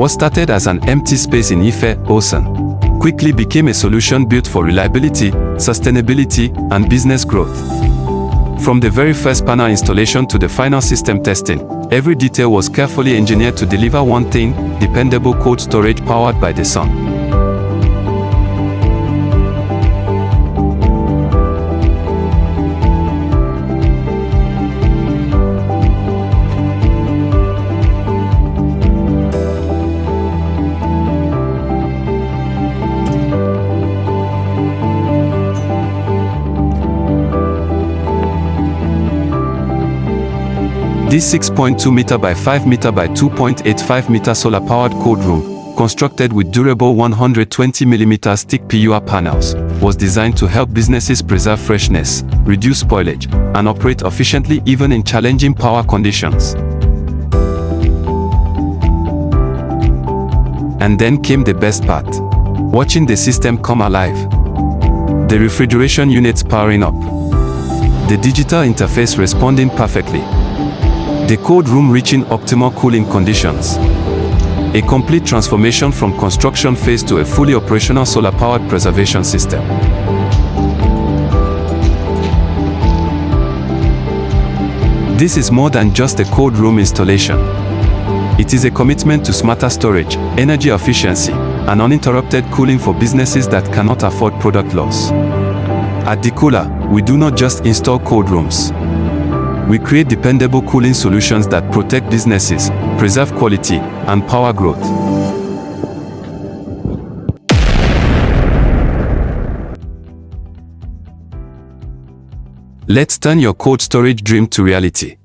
What started as an empty space in Ife, Osun, quickly became a solution built for reliability, sustainability, and business growth. From the very first panel installation to the final system testing, every detail was carefully engineered to deliver one thing: dependable cold storage powered by the sun. This 6.2 meter by 5 meter by 2.85 meter solar-powered cold room, constructed with durable 120 mm thick PUR panels, was designed to help businesses preserve freshness, reduce spoilage, and operate efficiently even in challenging power conditions. And then came the best part: watching the system come alive. The refrigeration units powering up, the digital interface responding perfectly, the cold room reaching optimal cooling conditions. A complete transformation from construction phase to a fully operational solar-powered preservation system. This is more than just a cold room installation. It is a commitment to smarter storage, energy efficiency, and uninterrupted cooling for businesses that cannot afford product loss. At Dekoolar, we do not just install cold rooms. We create dependable cooling solutions that protect businesses, preserve quality, and power growth. Let's turn your cold storage dream to reality.